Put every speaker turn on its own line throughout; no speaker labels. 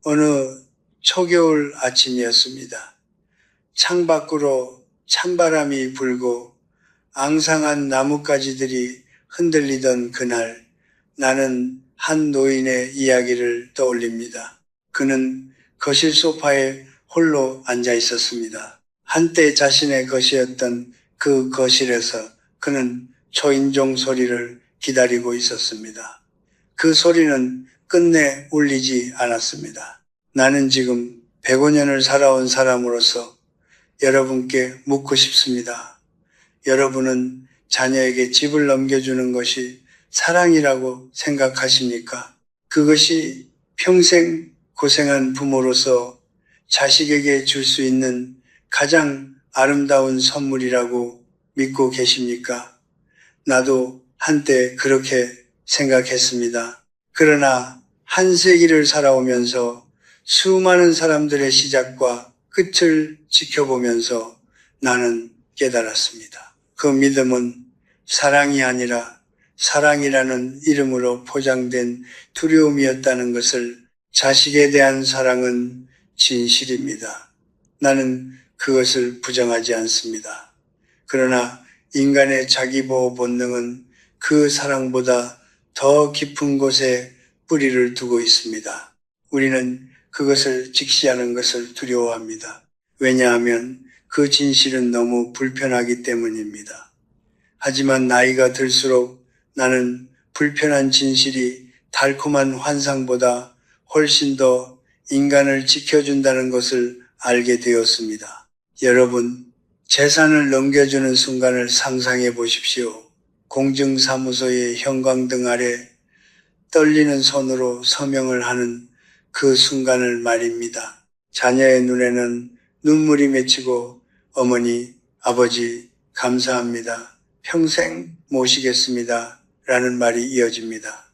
어느 초겨울 아침이었습니다. 창밖으로 찬바람이 불고 앙상한 나뭇가지들이 흔들리던 그날, 나는 한 노인의 이야기를 떠올립니다. 그는 거실 소파에 홀로 앉아 있었습니다. 한때 자신의 것이었던 그 거실에서 그는 초인종 소리를 기다리고 있었습니다. 그 소리는 끝내 울리지 않았습니다. 나는 지금 105년을 살아온 사람으로서 여러분께 묻고 싶습니다. 여러분은 자녀에게 집을 넘겨주는 것이 사랑이라고 생각하십니까? 그것이 평생 고생한 부모로서 자식에게 줄 수 있는 가장 아름다운 선물이라고 믿고 계십니까? 나도 한때 그렇게 생각했습니다. 그러나 한 세기를 살아오면서 수많은 사람들의 시작과 끝을 지켜보면서 나는 깨달았습니다. 그 믿음은 사랑이 아니라 사랑이라는 이름으로 포장된 두려움이었다는 것을, 자식에 대한 사랑은 진실입니다. 나는 그것을 부정하지 않습니다. 그러나 인간의 자기보호 본능은 그 사랑보다 더 깊은 곳에 뿌리를 두고 있습니다. 우리는 그것을 직시하는 것을 두려워합니다. 왜냐하면 그 진실은 너무 불편하기 때문입니다. 하지만 나이가 들수록 나는 불편한 진실이 달콤한 환상보다 훨씬 더 인간을 지켜준다는 것을 알게 되었습니다. 여러분, 재산을 넘겨주는 순간을 상상해 보십시오. 공증사무소의 형광등 아래 떨리는 손으로 서명을 하는 그 순간을 말입니다. 자녀의 눈에는 눈물이 맺히고 어머니, 아버지, 감사합니다. 평생 모시겠습니다. 라는 말이 이어집니다.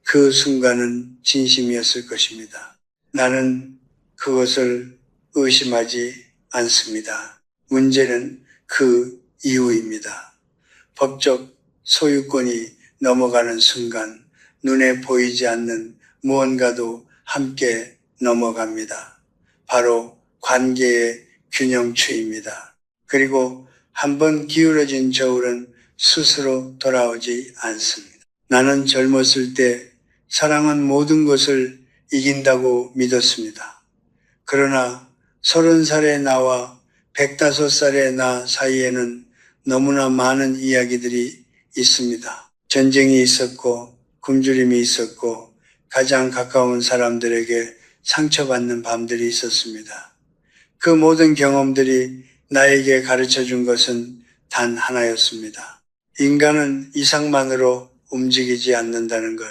그 순간은 진심이었을 것입니다. 나는 그것을 의심하지 않습니다. 문제는 그 이후입니다. 법적 소유권이 넘어가는 순간 눈에 보이지 않는 무언가도 함께 넘어갑니다. 바로 관계의 균형추입니다. 그리고 한번 기울어진 저울은 스스로 돌아오지 않습니다. 나는 젊었을 때 사랑은 모든 것을 이긴다고 믿었습니다. 그러나 30살의 나와 105살의 나 사이에는 너무나 많은 이야기들이 있습니다. 전쟁이 있었고 굶주림이 있었고 가장 가까운 사람들에게 상처받는 밤들이 있었습니다. 그 모든 경험들이 나에게 가르쳐 준 것은 단 하나였습니다. 인간은 이상만으로 움직이지 않는다는 것.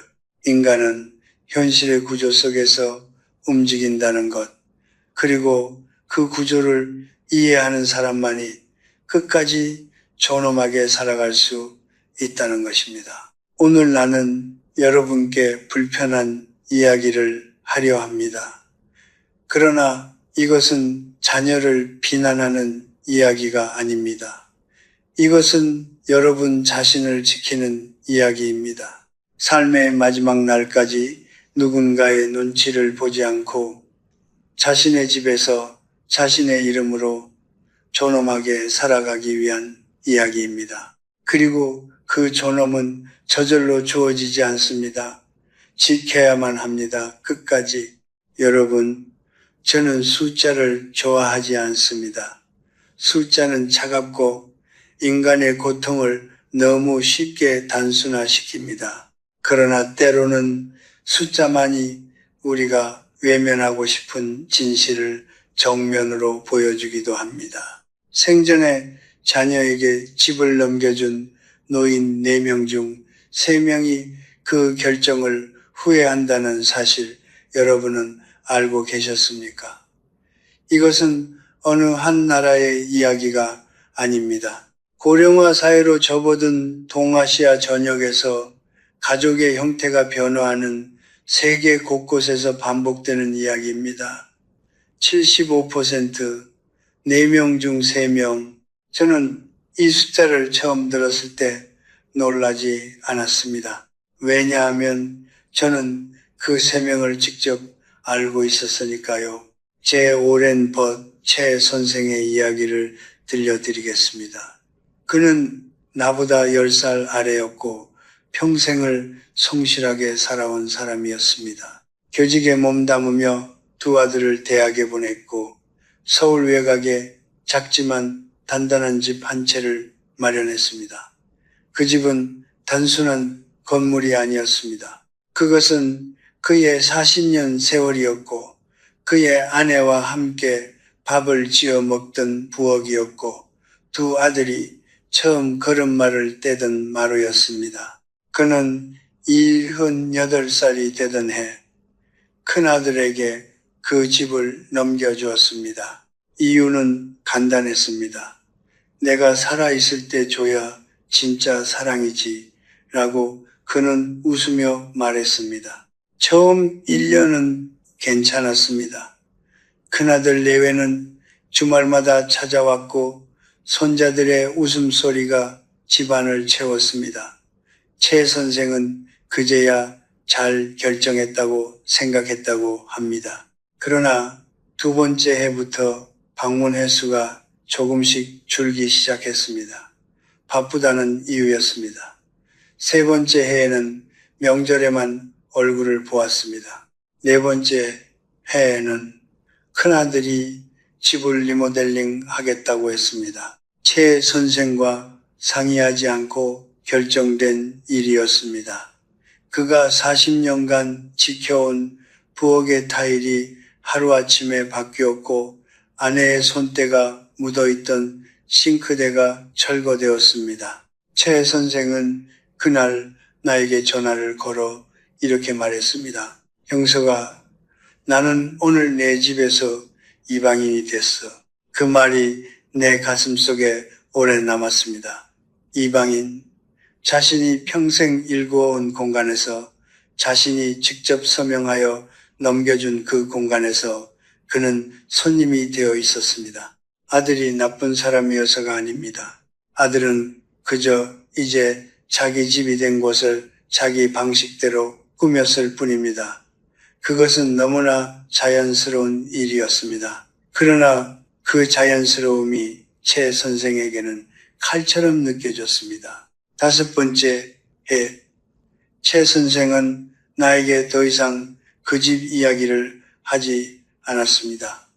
인간은 현실의 구조 속에서 움직인다는 것. 그리고 그 구조를 이해하는 사람만이 끝까지 존엄하게 살아갈 수 있다는 것입니다. 오늘 나는 여러분께 불편한 이야기를 하려 합니다. 그러나 이것은 자녀를 비난하는 이야기가 아닙니다. 이것은 여러분 자신을 지키는 이야기입니다. 삶의 마지막 날까지 누군가의 눈치를 보지 않고 자신의 집에서 자신의 이름으로 존엄하게 살아가기 위한 이야기입니다. 그리고 그 존엄은 저절로 주어지지 않습니다. 지켜야만 합니다. 끝까지. 여러분, 저는 숫자를 좋아하지 않습니다. 숫자는 차갑고 인간의 고통을 너무 쉽게 단순화시킵니다. 그러나 때로는 숫자만이 우리가 외면하고 싶은 진실을 정면으로 보여주기도 합니다. 생전에 자녀에게 집을 넘겨준 노인 4명 중 3명이 그 결정을 후회한다는 사실, 여러분은 알고 계셨습니까? 이것은 어느 한 나라의 이야기가 아닙니다. 고령화 사회로 접어든 동아시아 전역에서 가족의 형태가 변화하는 세계 곳곳에서 반복되는 이야기입니다. 75%, 4명 중 3명. 저는 이 숫자를 처음 들었을 때 놀라지 않았습니다. 왜냐하면 저는 그 3명을 직접 알고 있었으니까요. 제 오랜 벗 최 선생의 이야기를 들려드리겠습니다. 그는 나보다 10살 아래였고 평생을 성실하게 살아온 사람이었습니다. 교직에 몸담으며 두 아들을 대학에 보냈고 서울 외곽에 작지만 단단한 집 한 채를 마련했습니다. 그 집은 단순한 건물이 아니었습니다. 그것은 그의 40년 세월이었고 그의 아내와 함께 밥을 지어 먹던 부엌이었고 두 아들이 처음 걸음마를 떼던 마루였습니다. 그는 78살이 되던 해 큰아들에게 그 집을 넘겨주었습니다. 이유는 간단했습니다. 내가 살아있을 때 줘야 진짜 사랑이지 라고 그는 웃으며 말했습니다. 처음 1년은 괜찮았습니다. 큰아들 내외는 주말마다 찾아왔고 손자들의 웃음소리가 집안을 채웠습니다. 최 선생은 그제야 잘 결정했다고 생각했다고 합니다. 그러나 두 번째 해부터 방문 횟수가 조금씩 줄기 시작했습니다. 바쁘다는 이유였습니다. 세 번째 해에는 명절에만 얼굴을 보았습니다. 네 번째 해에는 큰아들이 집을 리모델링 하겠다고 했습니다. 최 선생과 상의하지 않고 결정된 일이었습니다. 그가 40년간 지켜온 부엌의 타일이 하루아침에 바뀌었고 아내의 손때가 묻어있던 싱크대가 철거되었습니다. 최 선생은 그날 나에게 전화를 걸어 이렇게 말했습니다. 형서가, 나는 오늘 내 집에서 이방인이 됐어. 그 말이 내 가슴속에 오래 남았습니다. 이방인, 자신이 평생 일구어온 공간에서 자신이 직접 서명하여 넘겨준 그 공간에서 그는 손님이 되어 있었습니다. 아들이 나쁜 사람이어서가 아닙니다. 아들은 그저 이제 자기 집이 된 곳을 자기 방식대로 꾸몄을 뿐입니다. 그것은 너무나 자연스러운 일이었습니다. 그러나 그 자연스러움이 최 선생에게는 칼처럼 느껴졌습니다. 다섯 번째 해, 최 선생은 나에게 더 이상 그 집 이야기를 하지 않았습니다.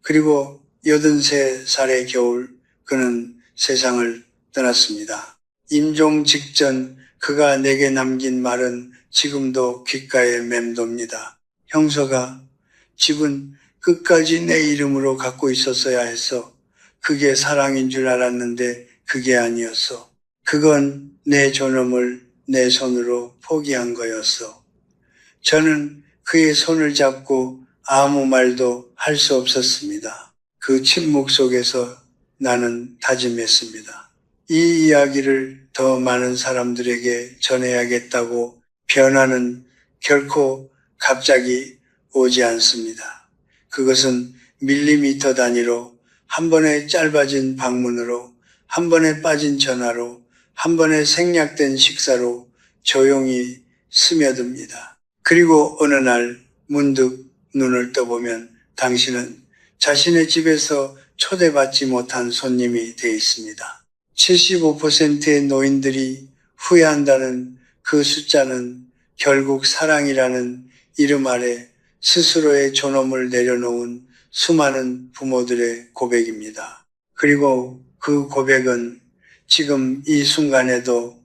그리고 83살의 겨울 그는 세상을 떠났습니다. 임종 직전 그가 내게 남긴 말은 지금도 귓가에 맴돕니다. 형서가, 집은 끝까지 내 이름으로 갖고 있었어야 했어. 그게 사랑인 줄 알았는데 그게 아니었어. 그건 내 존엄을 내 손으로 포기한 거였어. 저는 그의 손을 잡고 아무 말도 할 수 없었습니다. 그 침묵 속에서 나는 다짐했습니다. 이 이야기를 더 많은 사람들에게 전해야겠다고. 변화는 결코 갑자기 오지 않습니다. 그것은 밀리미터 단위로, 한 번에 짧아진 방문으로, 한 번에 빠진 전화로, 한 번에 생략된 식사로 조용히 스며듭니다. 그리고 어느 날 문득 눈을 떠보면 당신은 자신의 집에서 초대받지 못한 손님이 되어 있습니다. 75%의 노인들이 후회한다는 그 숫자는 결국 사랑이라는 이름 아래 스스로의 존엄을 내려놓은 수많은 부모들의 고백입니다. 그리고 그 고백은 지금 이 순간에도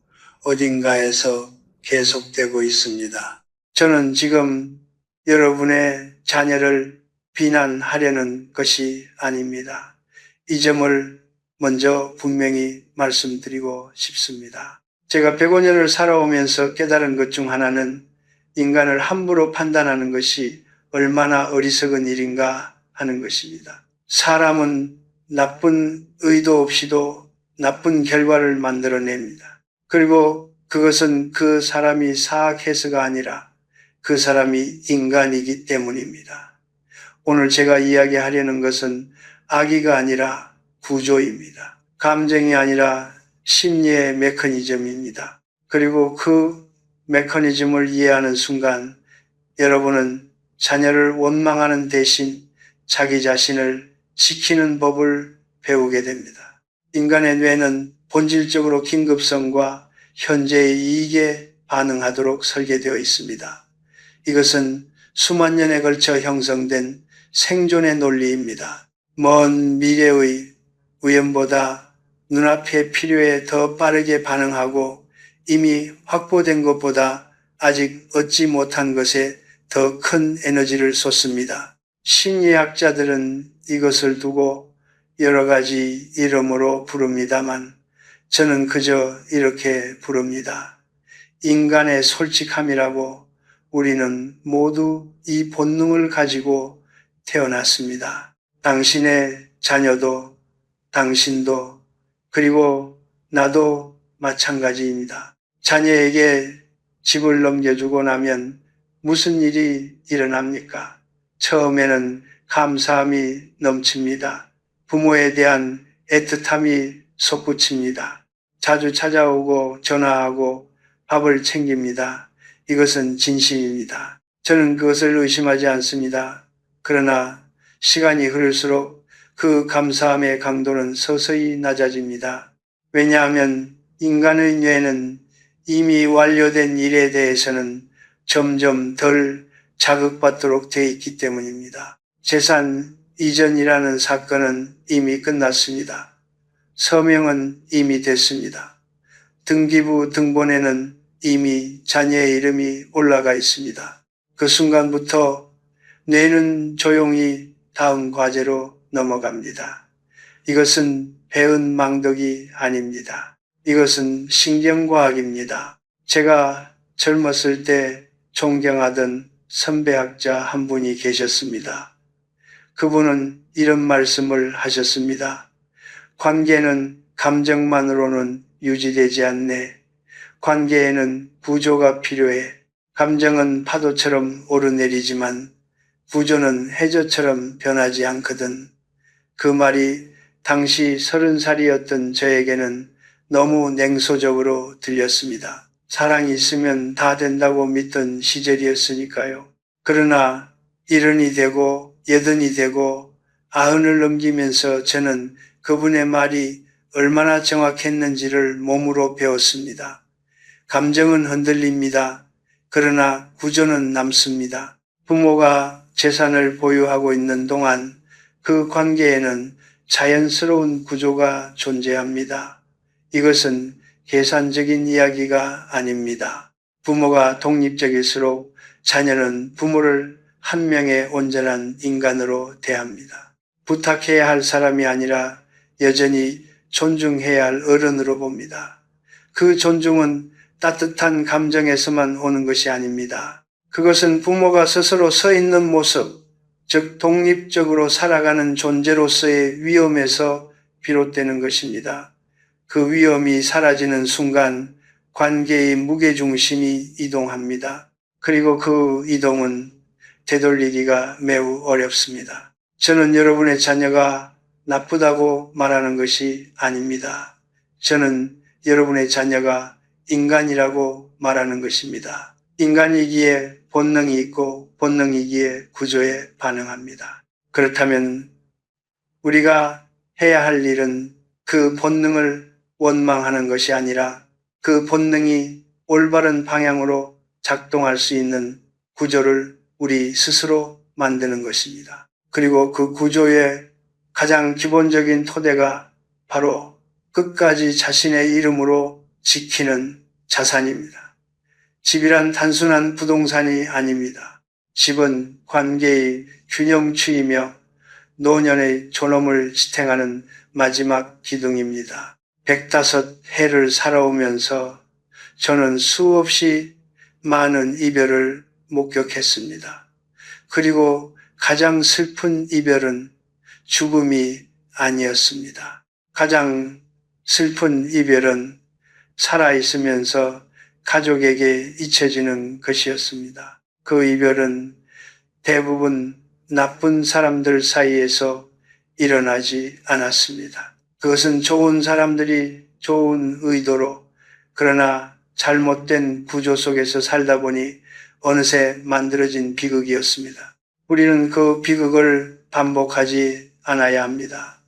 어딘가에서 계속되고 있습니다. 저는 지금 여러분의 자녀를 비난하려는 것이 아닙니다. 이 점을 먼저 분명히 말씀드리고 싶습니다. 제가 105년을 살아오면서 깨달은 것 중 하나는 인간을 함부로 판단하는 것이 얼마나 어리석은 일인가 하는 것입니다. 사람은 나쁜 의도 없이도 나쁜 결과를 만들어냅니다. 그리고 그것은 그 사람이 사악해서가 아니라 그 사람이 인간이기 때문입니다. 오늘 제가 이야기하려는 것은 악의가 아니라 구조입니다. 감정이 아니라 심리의 메커니즘입니다. 그리고 그 메커니즘을 이해하는 순간 여러분은 자녀를 원망하는 대신 자기 자신을 지키는 법을 배우게 됩니다. 인간의 뇌는 본질적으로 긴급성과 현재의 이익에 반응하도록 설계되어 있습니다. 이것은 수만 년에 걸쳐 형성된 생존의 논리입니다. 먼 미래의 위험보다 눈앞의 필요에 더 빠르게 반응하고 이미 확보된 것보다 아직 얻지 못한 것에 더 큰 에너지를 쏟습니다. 심리학자들은 이것을 두고 여러 가지 이름으로 부릅니다만 저는 그저 이렇게 부릅니다. 인간의 솔직함이라고. 우리는 모두 이 본능을 가지고 태어났습니다. 당신의 자녀도, 당신도, 그리고 나도 마찬가지입니다. 자녀에게 집을 넘겨주고 나면 무슨 일이 일어납니까? 처음에는 감사함이 넘칩니다. 부모에 대한 애틋함이 솟구칩니다. 자주 찾아오고 전화하고 밥을 챙깁니다. 이것은 진심입니다. 저는 그것을 의심하지 않습니다. 그러나 시간이 흐를수록 그 감사함의 강도는 서서히 낮아집니다. 왜냐하면 인간의 뇌는 이미 완료된 일에 대해서는 점점 덜 자극받도록 되어 있기 때문입니다. 재산 이전이라는 사건은 이미 끝났습니다. 서명은 이미 됐습니다. 등기부 등본에는 이미 자녀의 이름이 올라가 있습니다. 그 순간부터 뇌는 조용히 다음 과제로 넘어갑니다. 이것은 배은 망덕이 아닙니다. 이것은 신경과학입니다. 제가 젊었을 때 존경하던 선배학자 한 분이 계셨습니다. 그분은 이런 말씀을 하셨습니다. 관계는 감정만으로는 유지되지 않네. 관계에는 구조가 필요해. 감정은 파도처럼 오르내리지만 구조는 해저처럼 변하지 않거든. 그 말이 당시 30살이었던 저에게는 너무 냉소적으로 들렸습니다. 사랑이 있으면 다 된다고 믿던 시절이었으니까요. 그러나 70이 되고 80이 되고 90을 넘기면서 저는 그분의 말이 얼마나 정확했는지를 몸으로 배웠습니다. 감정은 흔들립니다. 그러나 구조는 남습니다. 부모가 재산을 보유하고 있는 동안 그 관계에는 자연스러운 구조가 존재합니다. 이것은 계산적인 이야기가 아닙니다. 부모가 독립적일수록 자녀는 부모를 한 명의 온전한 인간으로 대합니다. 부탁해야 할 사람이 아니라 여전히 존중해야 할 어른으로 봅니다. 그 존중은 따뜻한 감정에서만 오는 것이 아닙니다. 그것은 부모가 스스로 서 있는 모습, 즉 독립적으로 살아가는 존재로서의 위험에서 비롯되는 것입니다. 그 위험이 사라지는 순간 관계의 무게중심이 이동합니다. 그리고 그 이동은 되돌리기가 매우 어렵습니다. 저는 여러분의 자녀가 나쁘다고 말하는 것이 아닙니다. 저는 여러분의 자녀가 인간이라고 말하는 것입니다. 인간이기에 본능이 있고 본능이기에 구조에 반응합니다. 그렇다면 우리가 해야 할 일은 그 본능을 원망하는 것이 아니라 그 본능이 올바른 방향으로 작동할 수 있는 구조를 우리 스스로 만드는 것입니다. 그리고 그 구조의 가장 기본적인 토대가 바로 끝까지 자신의 이름으로 지키는 자산입니다. 집이란 단순한 부동산이 아닙니다. 집은 관계의 균형추이며 노년의 존엄을 지탱하는 마지막 기둥입니다. 105해를 살아오면서 저는 수없이 많은 이별을 목격했습니다. 그리고 가장 슬픈 이별은 죽음이 아니었습니다. 가장 슬픈 이별은 살아있으면서 가족에게 잊혀지는 것이었습니다. 그 이별은 대부분 나쁜 사람들 사이에서 일어나지 않았습니다. 그것은 좋은 사람들이 좋은 의도로 그러나 잘못된 구조 속에서 살다 보니 어느새 만들어진 비극이었습니다. 우리는 그 비극을 반복하지 않아야 합니다.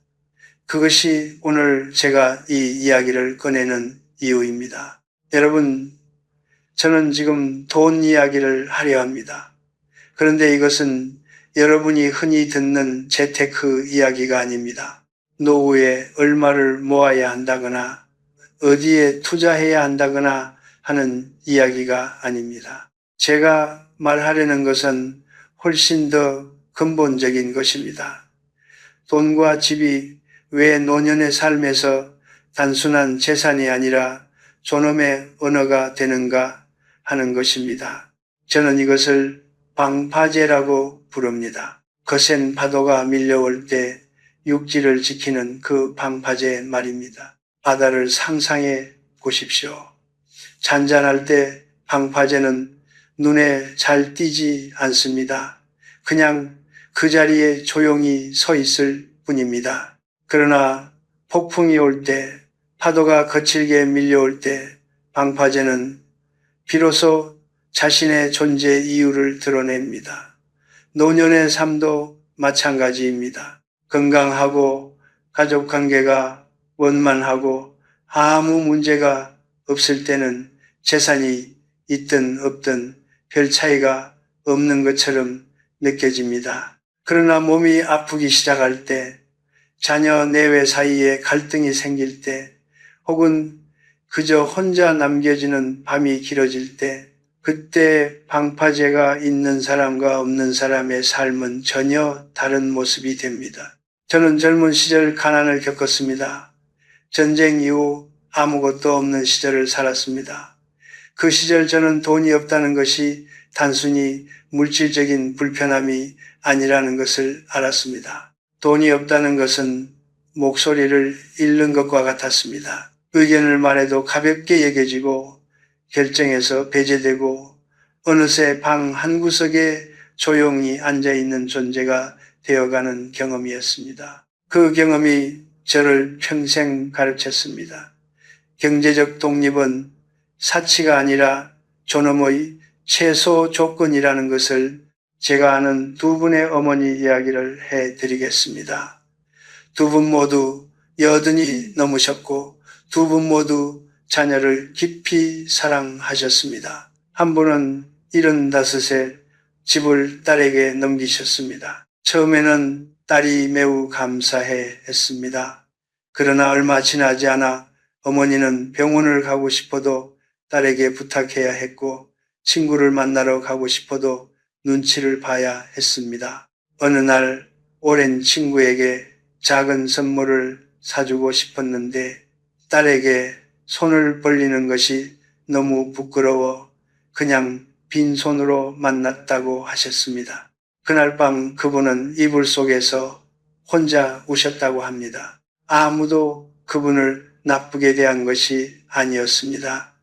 그것이 오늘 제가 이 이야기를 꺼내는 이유입니다. 여러분, 저는 지금 돈 이야기를 하려 합니다. 그런데 이것은 여러분이 흔히 듣는 재테크 이야기가 아닙니다. 노후에 얼마를 모아야 한다거나 어디에 투자해야 한다거나 하는 이야기가 아닙니다. 제가 말하려는 것은 훨씬 더 근본적인 것입니다. 돈과 집이 왜 노년의 삶에서 단순한 재산이 아니라 존엄의 언어가 되는가 하는 것입니다. 저는 이것을 방파제라고 부릅니다. 거센 파도가 밀려올 때 육지를 지키는 그 방파제 말입니다. 바다를 상상해 보십시오. 잔잔할 때 방파제는 눈에 잘 띄지 않습니다. 그냥 그 자리에 조용히 서 있을 뿐입니다. 그러나 폭풍이 올 때, 파도가 거칠게 밀려올 때 방파제는 비로소 자신의 존재 이유를 드러냅니다. 노년의 삶도 마찬가지입니다. 건강하고 가족관계가 원만하고 아무 문제가 없을 때는 재산이 있든 없든 별 차이가 없는 것처럼 느껴집니다. 그러나 몸이 아프기 시작할 때, 자녀 내외 사이에 갈등이 생길 때, 혹은 그저 혼자 남겨지는 밤이 길어질 때, 그때 방파제가 있는 사람과 없는 사람의 삶은 전혀 다른 모습이 됩니다. 저는 젊은 시절 가난을 겪었습니다. 전쟁 이후 아무것도 없는 시절을 살았습니다. 그 시절 저는 돈이 없다는 것이 단순히 물질적인 불편함이 아니라는 것을 알았습니다. 돈이 없다는 것은 목소리를 잃는 것과 같았습니다. 의견을 말해도 가볍게 여겨지고 결정에서 배제되고 어느새 방 한구석에 조용히 앉아있는 존재가 되어가는 경험이었습니다. 그 경험이 저를 평생 가르쳤습니다. 경제적 독립은 사치가 아니라 존엄의 최소 조건이라는 것을 제가 아는 두 분의 어머니 이야기를 해드리겠습니다. 두 분 모두 80이 넘으셨고 두 분 모두 자녀를 깊이 사랑하셨습니다. 한 분은 75세 집을 딸에게 넘기셨습니다. 처음에는 딸이 매우 감사해 했습니다. 그러나 얼마 지나지 않아 어머니는 병원을 가고 싶어도 딸에게 부탁해야 했고 친구를 만나러 가고 싶어도 눈치를 봐야 했습니다. 어느 날 오랜 친구에게 작은 선물을 사주고 싶었는데 딸에게 손을 벌리는 것이 너무 부끄러워 그냥 빈손으로 만났다고 하셨습니다. 그날 밤 그분은 이불 속에서 혼자 우셨다고 합니다. 아무도 그분을 나쁘게 대한 것이 아니었습니다.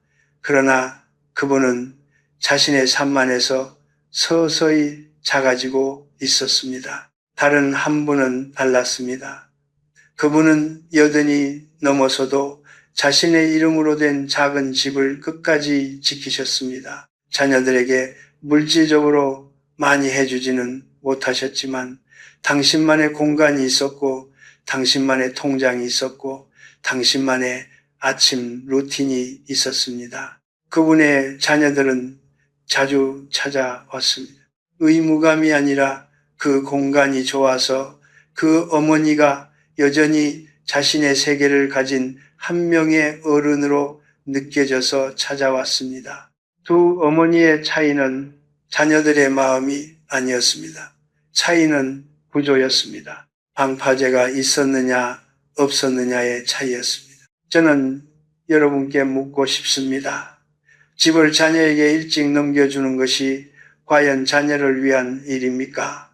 그러나 그분은 자신의 삶 안에서 서서히 작아지고 있었습니다. 다른 한 분은 달랐습니다. 그분은 80이 넘어서도 자신의 이름으로 된 작은 집을 끝까지 지키셨습니다. 자녀들에게 물질적으로 많이 해주지는 못하셨지만 당신만의 공간이 있었고 당신만의 통장이 있었고 당신만의 아침 루틴이 있었습니다. 그분의 자녀들은 자주 찾아왔습니다. 의무감이 아니라 그 공간이 좋아서 그 어머니가 여전히 자신의 세계를 가진 한 명의 어른으로 느껴져서 찾아왔습니다. 두 어머니의 차이는 자녀들의 마음이 아니었습니다. 차이는 구조였습니다. 방파제가 있었느냐 없었느냐의 차이였습니다. 저는 여러분께 묻고 싶습니다. 집을 자녀에게 일찍 넘겨주는 것이 과연 자녀를 위한 일입니까?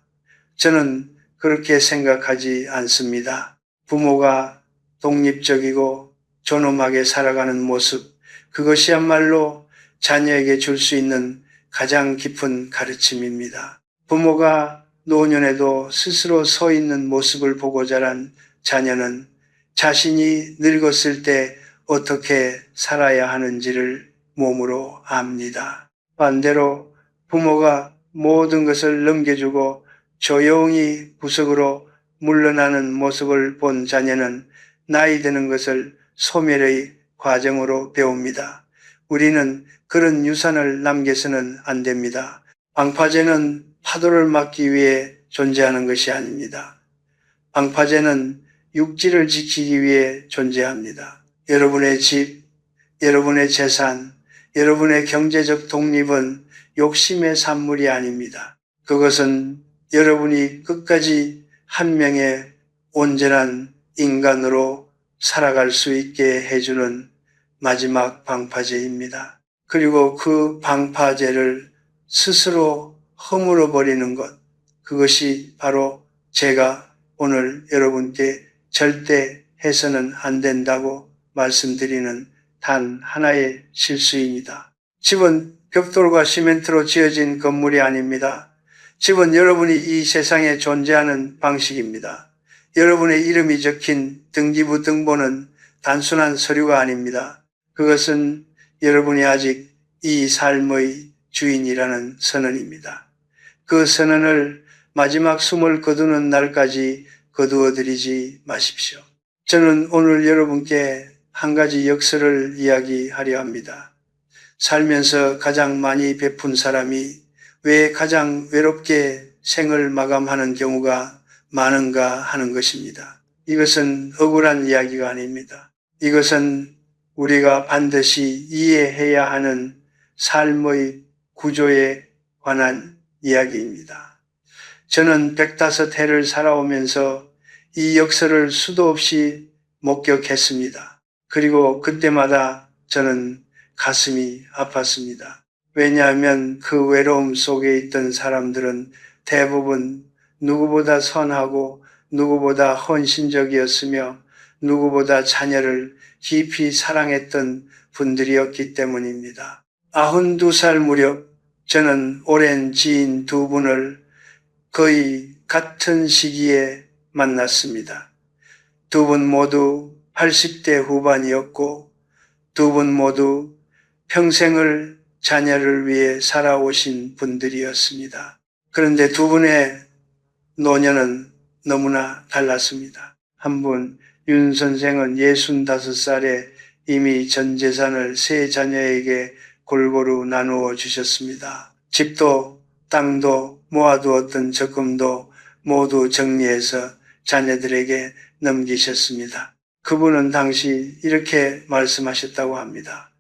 저는 그렇게 생각하지 않습니다. 부모가 독립적이고 존엄하게 살아가는 모습, 그것이야말로 자녀에게 줄 수 있는 가장 깊은 가르침입니다. 부모가 노년에도 스스로 서 있는 모습을 보고 자란 자녀는 자신이 늙었을 때 어떻게 살아야 하는지를 몸으로 압니다. 반대로 부모가 모든 것을 넘겨주고 조용히 구석으로 물러나는 모습을 본 자녀는 나이 드는 것을 소멸의 과정으로 배웁니다. 우리는 그런 유산을 남겨서는 안 됩니다. 방파제는 파도를 막기 위해 존재하는 것이 아닙니다. 방파제는 육지를 지키기 위해 존재합니다. 여러분의 집, 여러분의 재산, 여러분의 경제적 독립은 욕심의 산물이 아닙니다. 그것은 여러분이 끝까지 한 명의 온전한 인간으로 살아갈 수 있게 해주는 마지막 방파제입니다. 그리고 그 방파제를 스스로 허물어 버리는 것, 그것이 바로 제가 오늘 여러분께 절대 해서는 안 된다고 말씀드리는 단 하나의 실수입니다. 집은 벽돌과 시멘트로 지어진 건물이 아닙니다. 집은 여러분이 이 세상에 존재하는 방식입니다. 여러분의 이름이 적힌 등기부 등본은 단순한 서류가 아닙니다. 그것은 여러분이 아직 이 삶의 주인이라는 선언입니다. 그 선언을 마지막 숨을 거두는 날까지 거두어 드리지 마십시오. 저는 오늘 여러분께 한 가지 역설을 이야기하려 합니다. 살면서 가장 많이 베푼 사람이 왜 가장 외롭게 생을 마감하는 경우가 많은가 하는 것입니다. 이것은 억울한 이야기가 아닙니다. 이것은 우리가 반드시 이해해야 하는 삶의 구조에 관한 이야기입니다. 저는 105해를 살아오면서 이 역설을 수도 없이 목격했습니다. 그리고 그때마다 저는 가슴이 아팠습니다. 왜냐하면 그 외로움 속에 있던 사람들은 대부분 누구보다 선하고 누구보다 헌신적이었으며 누구보다 자녀를 깊이 사랑했던 분들이었기 때문입니다. 92살 무렵 저는 오랜 지인 두 분을 거의 같은 시기에 만났습니다. 두 분 모두 80대 후반이었고 두 분 모두 평생을 자녀를 위해 살아오신 분들이었습니다. 그런데 두 분의 노년은 너무나 달랐습니다. 한 분, 윤 선생은 65살에 이미 전 재산을 세 자녀에게 골고루 나누어 주셨습니다. 집도 땅도 모아두었던 적금도 모두 정리해서 자녀들에게 넘기셨습니다. 그분은 당시 이렇게 말씀하셨다고 합니다.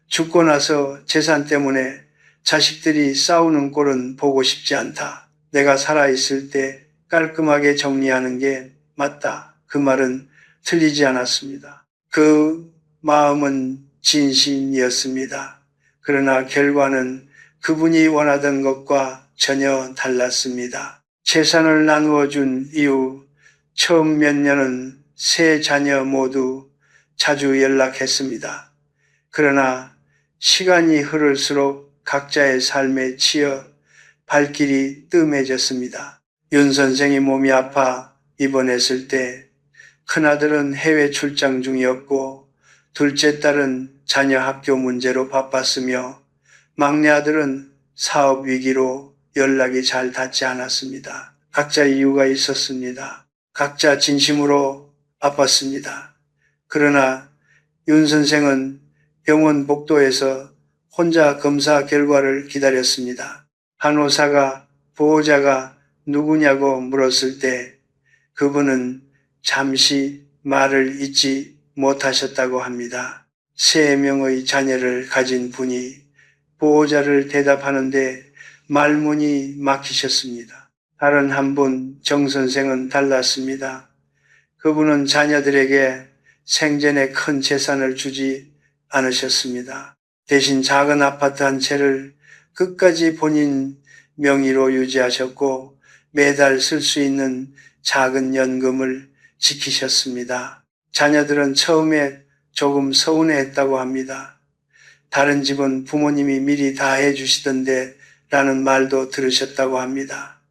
죽고 나서 재산 때문에 자식들이 싸우는 꼴은 보고 싶지 않다. 내가 살아있을 때 깔끔하게 정리하는 게 맞다. 그 말은 틀리지 않았습니다. 그 마음은 진심이었습니다. 그러나 결과는 그분이 원하던 것과 전혀 달랐습니다. 재산을 나누어 준 이후 처음 몇 년은 세 자녀 모두 자주 연락했습니다. 그러나 시간이 흐를수록 각자의 삶에 치여 발길이 뜸해졌습니다. 윤 선생이 몸이 아파 입원했을 때 큰아들은 해외 출장 중이었고 둘째 딸은 자녀 학교 문제로 바빴으며 막내 아들은 사업 위기로 연락이 잘 닿지 않았습니다. 각자 이유가 있었습니다. 각자 진심으로 아팠습니다. 그러나 윤 선생은 병원 복도에서 혼자 검사 결과를 기다렸습니다. 간호사가 보호자가 누구냐고 물었을 때 그분은 잠시 말을 잇지 못하셨다고 합니다. 3명의 자녀를 가진 분이 보호자를 대답하는데 말문이 막히셨습니다. 다른 한 분, 정 선생은 달랐습니다. 그분은 자녀들에게 생전에 큰 재산을 주지 않으셨습니다. 대신 작은 아파트 한 채를 끝까지 본인 명의로 유지하셨고 매달 쓸 수 있는 작은 연금을 지키셨습니다. 자녀들은 처음에 조금 서운해했다고 합니다. 다른 집은 부모님이 미리 다 해주시던데 라는 말도 들으셨다고 합니다.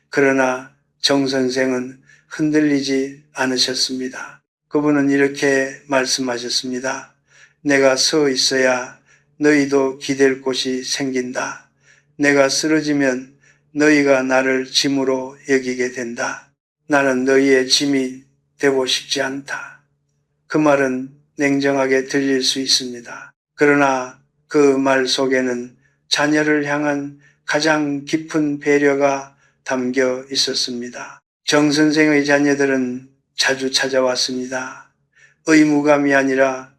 그러나 정 선생은 흔들리지 않으셨습니다. 그분은 이렇게 말씀하셨습니다. 내가 서 있어야 너희도 기댈 곳이 생긴다. 내가 쓰러지면 너희가 나를 짐으로 여기게 된다. 나는 너희의 짐이 되고 싶지 않다. 그 말은 냉정하게 들릴 수 있습니다. 그러나 그 말 속에는 자녀를 향한 가장 깊은 배려가 담겨 있었습니다. 정 선생의 자녀들은 자주 찾아왔습니다. 의무감이 아니라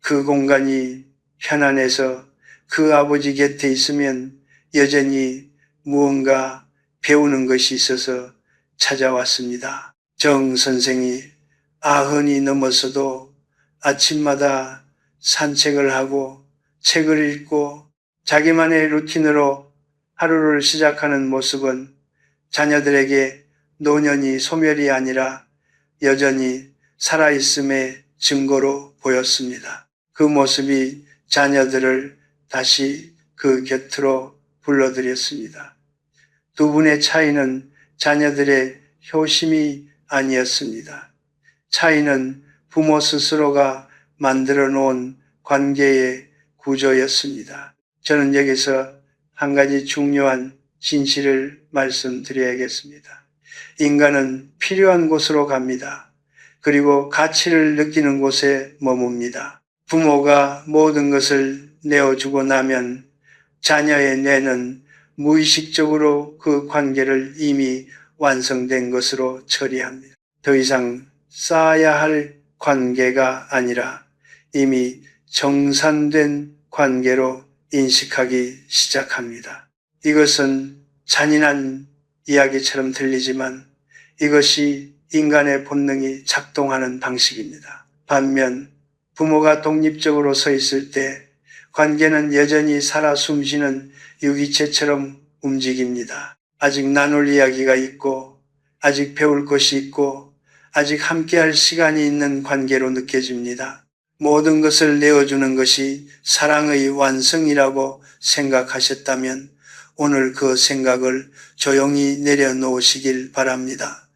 그 공간이 편안해서 그 아버지 곁에 있으면 여전히 무언가 배우는 것이 있어서 찾아왔습니다. 정 선생이 90이 넘어서도 아침마다 산책을 하고 책을 읽고 자기만의 루틴으로 하루를 시작하는 모습은 자녀들에게 노년이 소멸이 아니라 여전히 살아있음의 증거로 보였습니다. 그 모습이 자녀들을 다시 그 곁으로 불러들였습니다. 두 분의 차이는 자녀들의 효심이 아니었습니다. 차이는 부모 스스로가 만들어 놓은 관계의 구조였습니다. 저는 여기서 한 가지 중요한 진실을 말씀드려야겠습니다. 인간은 필요한 곳으로 갑니다. 그리고 가치를 느끼는 곳에 머뭅니다. 부모가 모든 것을 내어주고 나면 자녀의 뇌는 무의식적으로 그 관계를 이미 완성된 것으로 처리합니다. 더 이상 쌓아야 할 관계가 아니라 이미 정산된 관계로 인식하기 시작합니다. 이것은 잔인한 이야기처럼 들리지만 이것이 인간의 본능이 작동하는 방식입니다. 반면 부모가 독립적으로 서 있을 때 관계는 여전히 살아 숨쉬는 유기체처럼 움직입니다. 아직 나눌 이야기가 있고 아직 배울 것이 있고 아직 함께할 시간이 있는 관계로 느껴집니다. 모든 것을 내어주는 것이 사랑의 완성이라고 생각하셨다면 오늘 그 생각을 조용히 내려놓으시길 바랍니다.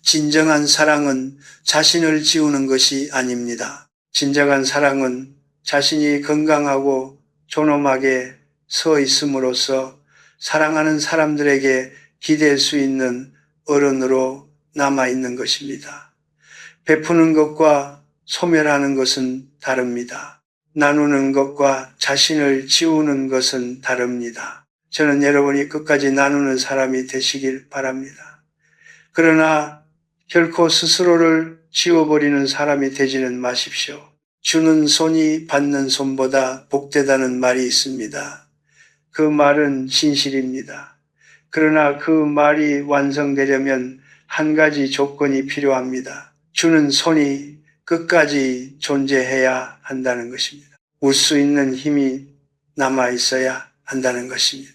진정한 사랑은 자신을 지우는 것이 아닙니다. 진정한 사랑은 자신이 건강하고 존엄하게 서 있음으로써 사랑하는 사람들에게 기댈 수 있는 어른으로 남아있는 것입니다. 베푸는 것과 소멸하는 것은 다릅니다. 나누는 것과 자신을 지우는 것은 다릅니다. 저는 여러분이 끝까지 나누는 사람이 되시길 바랍니다. 그러나 결코 스스로를 지워버리는 사람이 되지는 마십시오. 주는 손이 받는 손보다 복되다는 말이 있습니다. 그 말은 진실입니다. 그러나 그 말이 완성되려면 한 가지 조건이 필요합니다. 주는 손이 끝까지 존재해야 한다는 것입니다. 울 수 있는 힘이 남아 있어야 한다는 것입니다.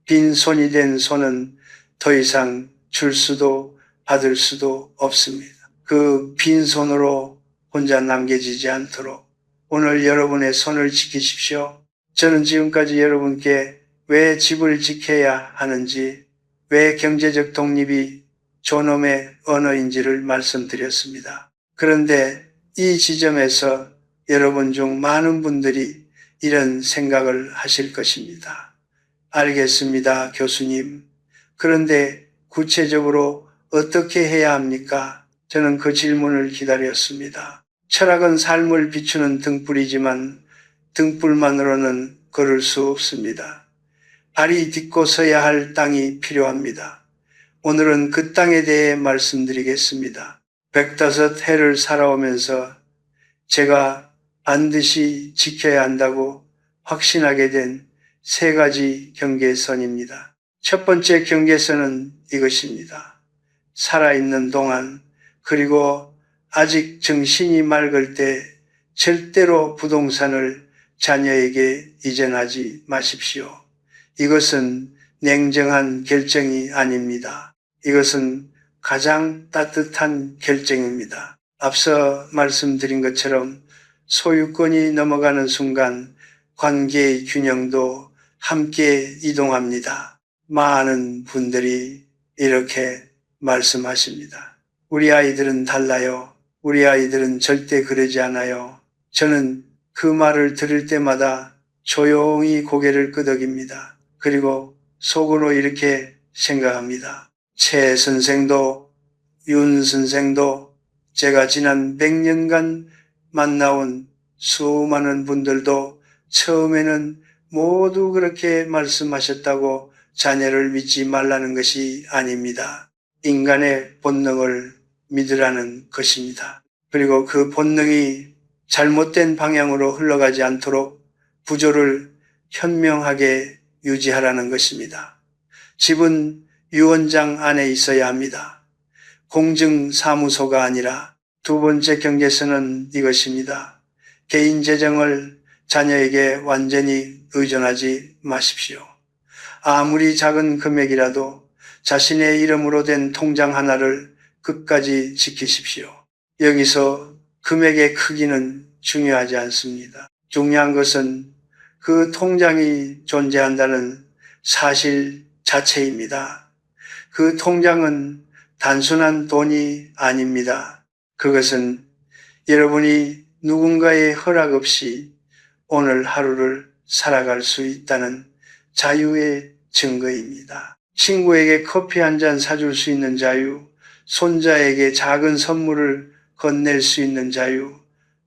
빈 손이 된 손은 더 이상 줄 수도 받을 수도 없습니다. 그 빈 손으로 혼자 남겨지지 않도록 오늘 여러분의 손을 지키십시오. 저는 지금까지 여러분께 왜 집을 지켜야 하는지, 왜 경제적 독립이 존엄의 언어인지를 말씀드렸습니다. 그런데 이 지점에서 여러분 중 많은 분들이 이런 생각을 하실 것입니다. 알겠습니다, 교수님. 그런데 구체적으로 어떻게 해야 합니까? 저는 그 질문을 기다렸습니다. 철학은 삶을 비추는 등불이지만 등불만으로는 걸을 수 없습니다. 발이 딛고 서야 할 땅이 필요합니다. 오늘은 그 땅에 대해 말씀드리겠습니다. 105해를 살아오면서 제가 반드시 지켜야 한다고 확신하게 된 3가지 경계선입니다. 첫 번째 경계선은 이것입니다. 살아있는 동안 그리고 아직 정신이 맑을 때 절대로 부동산을 자녀에게 이전하지 마십시오. 이것은 냉정한 결정이 아닙니다. 이것은 가장 따뜻한 결정입니다. 앞서 말씀드린 것처럼 소유권이 넘어가는 순간 관계의 균형도 함께 이동합니다. 많은 분들이 이렇게 말씀하십니다. 우리 아이들은 달라요. 우리 아이들은 절대 그러지 않아요. 저는 그 말을 들을 때마다 조용히 고개를 끄덕입니다. 그리고 속으로 이렇게 생각합니다. 최 선생도 윤 선생도 제가 지난 100년간 만나온 수많은 분들도 처음에는 모두 그렇게 말씀하셨다고 자녀를 믿지 말라는 것이 아닙니다. 인간의 본능을 믿으라는 것입니다. 그리고 그 본능이 잘못된 방향으로 흘러가지 않도록 구조를 현명하게 유지하라는 것입니다. 집은 유언장 안에 있어야 합니다. 공증사무소가 아니라 두 번째 경계선은 이것입니다. 개인 재정을 자녀에게 완전히 의존하지 마십시오. 아무리 작은 금액이라도 자신의 이름으로 된 통장 하나를 끝까지 지키십시오. 여기서 금액의 크기는 중요하지 않습니다. 중요한 것은 그 통장이 존재한다는 사실 자체입니다. 그 통장은 단순한 돈이 아닙니다. 그것은 여러분이 누군가의 허락 없이 오늘 하루를 살아갈 수 있다는 자유의 증거입니다. 친구에게 커피 한 잔 사줄 수 있는 자유, 손자에게 작은 선물을 건넬 수 있는 자유,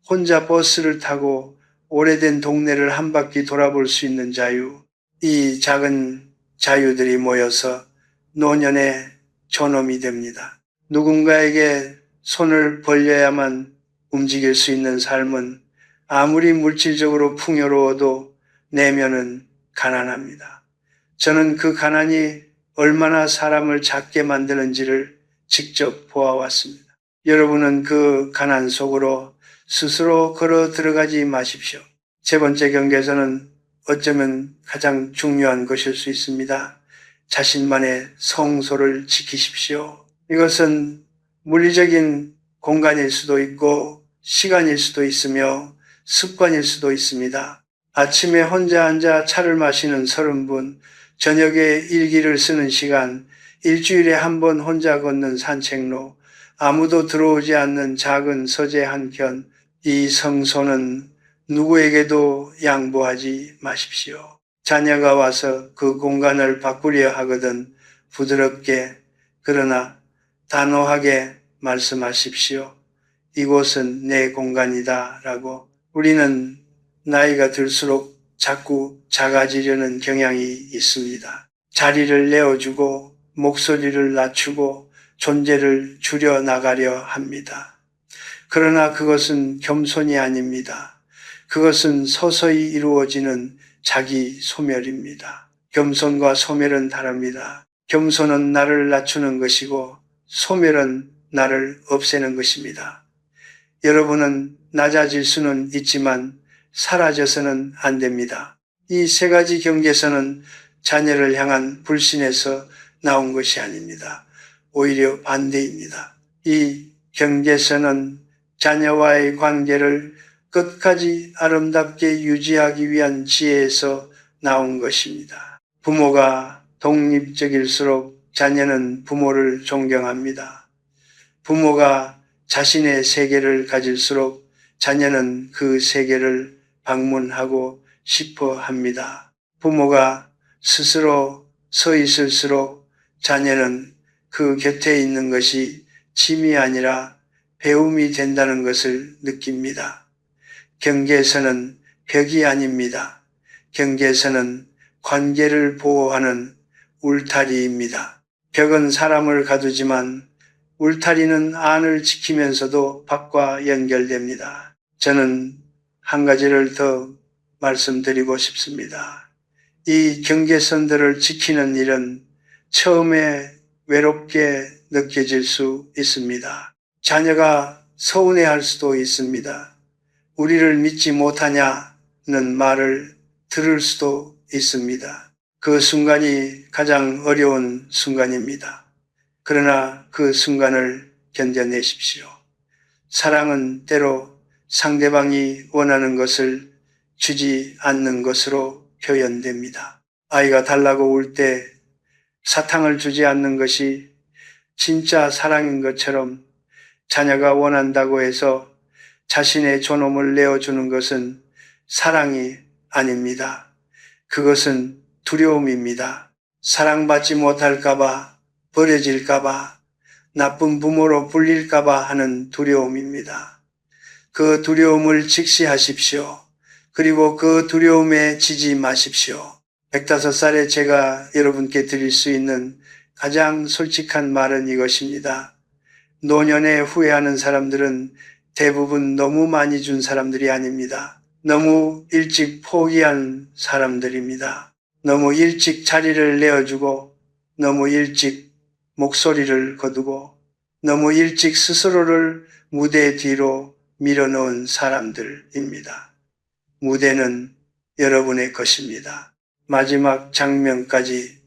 혼자 버스를 타고 오래된 동네를 한 바퀴 돌아볼 수 있는 자유, 이 작은 자유들이 모여서 노년의 존엄이 됩니다. 누군가에게 손을 벌려야만 움직일 수 있는 삶은 아무리 물질적으로 풍요로워도 내면은 가난합니다. 저는 그 가난이 얼마나 사람을 작게 만드는지를 직접 보아왔습니다. 여러분은 그 가난 속으로 스스로 걸어 들어가지 마십시오. 세 번째 경계에서는 어쩌면 가장 중요한 것일 수 있습니다. 자신만의 성소를 지키십시오. 이것은 물리적인 공간일 수도 있고 시간일 수도 있으며 습관일 수도 있습니다. 아침에 혼자 앉아 차를 마시는 30분, 저녁에 일기를 쓰는 시간, 일주일에 한 번 혼자 걷는 산책로, 아무도 들어오지 않는 작은 서재 한 켠, 이 성소는 누구에게도 양보하지 마십시오. 자녀가 와서 그 공간을 바꾸려 하거든 부드럽게 그러나 단호하게 말씀하십시오. 이곳은 내 공간이다 라고. 우리는 나이가 들수록 자꾸 작아지려는 경향이 있습니다. 자리를 내어주고 목소리를 낮추고 존재를 줄여나가려 합니다. 그러나 그것은 겸손이 아닙니다. 그것은 서서히 이루어지는 자기 소멸입니다. 겸손과 소멸은 다릅니다. 겸손은 나를 낮추는 것이고 소멸은 나를 없애는 것입니다. 여러분은 낮아질 수는 있지만 사라져서는 안 됩니다. 이 세 가지 경계선은 자녀를 향한 불신에서 나온 것이 아닙니다. 오히려 반대입니다. 이 경계선은 자녀와의 관계를 끝까지 아름답게 유지하기 위한 지혜에서 나온 것입니다. 부모가 독립적일수록 자녀는 부모를 존경합니다. 부모가 자신의 세계를 가질수록 자녀는 그 세계를 방문하고 싶어 합니다. 부모가 스스로 서 있을수록 자녀는 그 곁에 있는 것이 짐이 아니라 배움이 된다는 것을 느낍니다. 경계선은 벽이 아닙니다. 경계선은 관계를 보호하는 울타리입니다. 벽은 사람을 가두지만 울타리는 안을 지키면서도 밖과 연결됩니다. 저는 한 가지를 더 말씀드리고 싶습니다. 이 경계선들을 지키는 일은 처음에 외롭게 느껴질 수 있습니다. 자녀가 서운해할 수도 있습니다. 우리를 믿지 못하냐는 말을 들을 수도 있습니다. 그 순간이 가장 어려운 순간입니다. 그러나 그 순간을 견뎌내십시오. 사랑은 때로 상대방이 원하는 것을 주지 않는 것으로 표현됩니다. 아이가 달라고 울 때 사탕을 주지 않는 것이 진짜 사랑인 것처럼 자녀가 원한다고 해서 자신의 존엄을 내어주는 것은 사랑이 아닙니다. 그것은 두려움입니다. 사랑받지 못할까봐, 버려질까봐, 나쁜 부모로 불릴까봐 하는 두려움입니다. 그 두려움을 직시하십시오. 그리고 그 두려움에 지지 마십시오. 105살에 제가 여러분께 드릴 수 있는 가장 솔직한 말은 이것입니다. 노년에 후회하는 사람들은 대부분 너무 많이 준 사람들이 아닙니다. 너무 일찍 포기한 사람들입니다. 너무 일찍 자리를 내어주고, 너무 일찍 목소리를 거두고, 너무 일찍 스스로를 무대 뒤로 밀어넣은 사람들입니다. 무대는 여러분의 것입니다. 마지막 장면까지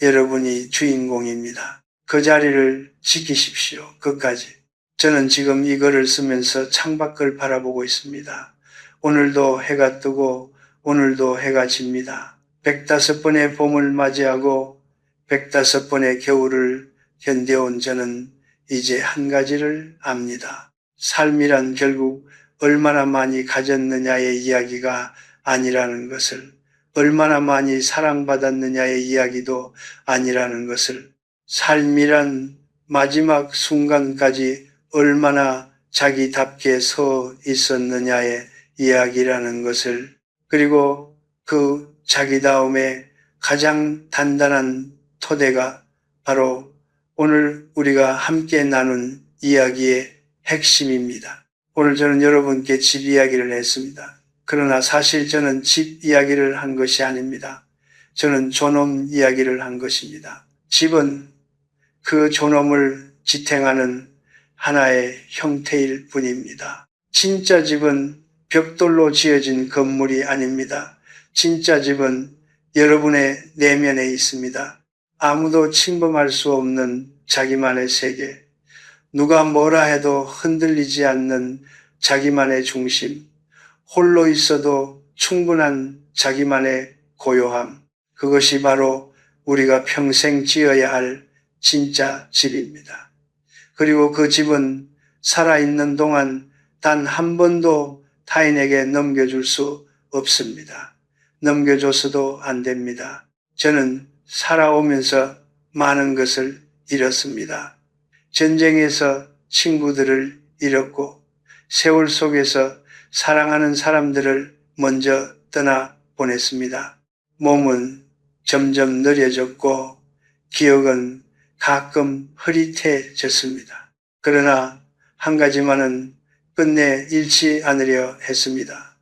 여러분이 주인공입니다. 그 자리를 지키십시오. 끝까지. 저는 지금 이 글을 쓰면서 창밖을 바라보고 있습니다. 오늘도 해가 뜨고 오늘도 해가 집니다. 105번의 봄을 맞이하고 105번의 겨울을 견뎌온 저는 이제 한 가지를 압니다. 삶이란 결국 얼마나 많이 가졌느냐의 이야기가 아니라는 것을, 얼마나 많이 사랑받았느냐의 이야기도 아니라는 것을, 삶이란 마지막 순간까지 얼마나 자기답게 서 있었느냐의 이야기라는 것을, 그리고 그 자기다움의 가장 단단한 토대가 바로 오늘 우리가 함께 나눈 이야기의 핵심입니다. 오늘 저는 여러분께 집 이야기를 했습니다. 그러나 사실 저는 집 이야기를 한 것이 아닙니다. 저는 존엄 이야기를 한 것입니다. 집은 그 존엄을 지탱하는 하나의 형태일 뿐입니다. 진짜 집은 벽돌로 지어진 건물이 아닙니다. 진짜 집은 여러분의 내면에 있습니다. 아무도 침범할 수 없는 자기만의 세계, 누가 뭐라 해도 흔들리지 않는 자기만의 중심, 홀로 있어도 충분한 자기만의 고요함, 그것이 바로 우리가 평생 지어야 할 진짜 집입니다. 그리고 그 집은 살아있는 동안 단 한 번도 타인에게 넘겨줄 수 없습니다. 넘겨줘서도 안 됩니다. 저는 살아오면서 많은 것을 잃었습니다. 전쟁에서 친구들을 잃었고, 세월 속에서 사랑하는 사람들을 먼저 떠나 보냈습니다. 몸은 점점 느려졌고, 기억은 가끔 흐릿해졌습니다. 그러나 한 가지만은 끝내 잃지 않으려 했습니다.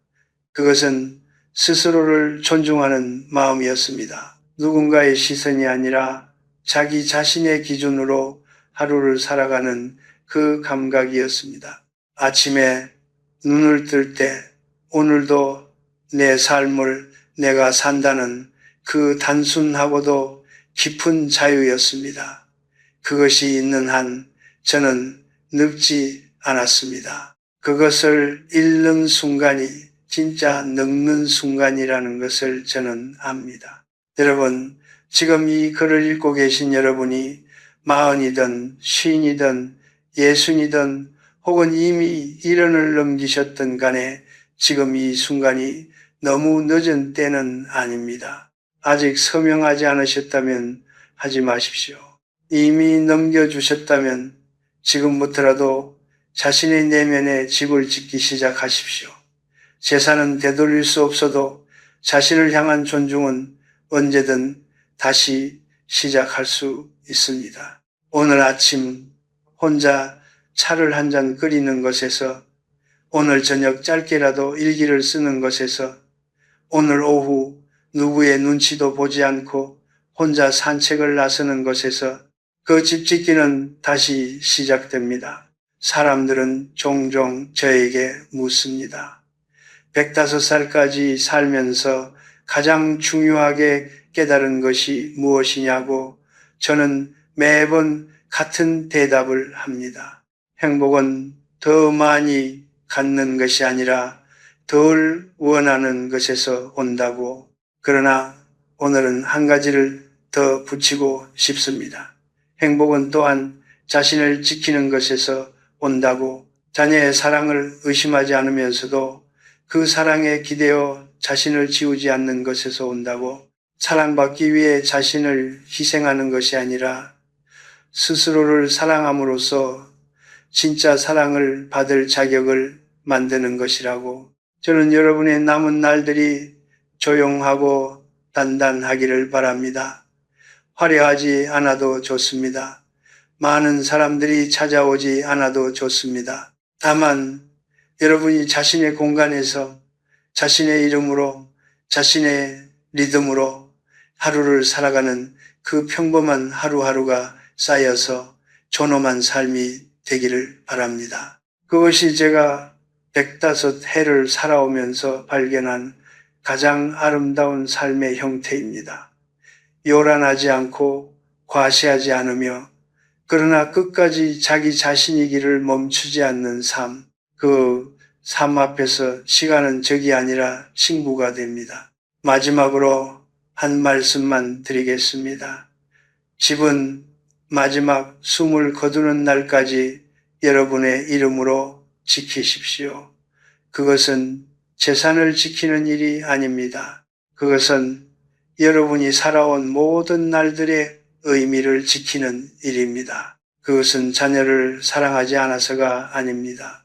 그것은 스스로를 존중하는 마음이었습니다. 누군가의 시선이 아니라 자기 자신의 기준으로 하루를 살아가는 그 감각이었습니다. 아침에 눈을 뜰 때 오늘도 내 삶을 내가 산다는 그 단순하고도 깊은 자유였습니다. 그것이 있는 한 저는 늙지 않았습니다. 그것을 잃는 순간이 진짜 늙는 순간이라는 것을 저는 압니다. 여러분, 지금 이 글을 읽고 계신 여러분이 40이든 50이든 60이든 혹은 이미 1년을 넘기셨든 간에 지금 이 순간이 너무 늦은 때는 아닙니다. 아직 서명하지 않으셨다면 하지 마십시오. 이미 넘겨주셨다면 지금부터라도 자신의 내면에 집을 짓기 시작하십시오. 재산은 되돌릴 수 없어도 자신을 향한 존중은 언제든 다시 시작할 수 있습니다. 오늘 아침 혼자 차를 한 잔 끓이는 것에서, 오늘 저녁 짧게라도 일기를 쓰는 것에서, 오늘 오후 누구의 눈치도 보지 않고 혼자 산책을 나서는 것에서 그 집 짓기는 다시 시작됩니다. 사람들은 종종 저에게 묻습니다. 105살까지 살면서 가장 중요하게 깨달은 것이 무엇이냐고 저는 매번 같은 대답을 합니다. 행복은 더 많이 갖는 것이 아니라 덜 원하는 것에서 온다고. 그러나 오늘은 한 가지를 더 붙이고 싶습니다. 행복은 또한 자신을 지키는 것에서 온다고. 자녀의 사랑을 의심하지 않으면서도 그 사랑에 기대어 자신을 지우지 않는 것에서 온다고. 사랑받기 위해 자신을 희생하는 것이 아니라 스스로를 사랑함으로써 진짜 사랑을 받을 자격을 만드는 것이라고. 저는 여러분의 남은 날들이 조용하고 단단하기를 바랍니다. 화려하지 않아도 좋습니다. 많은 사람들이 찾아오지 않아도 좋습니다. 다만 여러분이 자신의 공간에서 자신의 이름으로, 자신의 리듬으로 하루를 살아가는 그 평범한 하루하루가 쌓여서 존엄한 삶이 되기를 바랍니다. 그것이 제가 105해를 살아오면서 발견한 가장 아름다운 삶의 형태입니다. 요란하지 않고 과시하지 않으며 그러나 끝까지 자기 자신이기를 멈추지 않는 삶. 그 삶 앞에서 시간은 적이 아니라 친구가 됩니다. 마지막으로 한 말씀만 드리겠습니다. 집은 마지막 숨을 거두는 날까지 여러분의 이름으로 지키십시오. 그것은 재산을 지키는 일이 아닙니다. 그것은 여러분이 살아온 모든 날들의 의미를 지키는 일입니다. 그것은 자녀를 사랑하지 않아서가 아닙니다.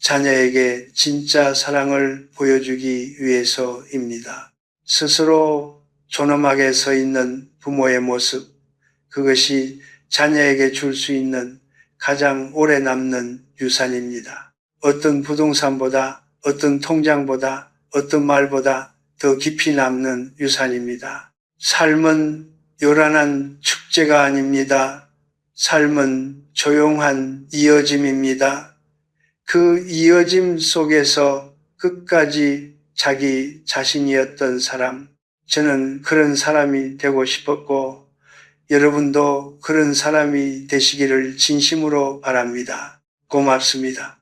자녀에게 진짜 사랑을 보여주기 위해서입니다. 스스로 존엄하게 서 있는 부모의 모습, 그것이 자녀에게 줄 수 있는 가장 오래 남는 유산입니다. 어떤 부동산보다, 어떤 통장보다, 어떤 말보다 더 깊이 남는 유산입니다. 삶은 요란한 축제가 아닙니다. 삶은 조용한 이어짐입니다. 그 이어짐 속에서 끝까지 자기 자신이었던 사람, 저는 그런 사람이 되고 싶었고 여러분도 그런 사람이 되시기를 진심으로 바랍니다. 고맙습니다.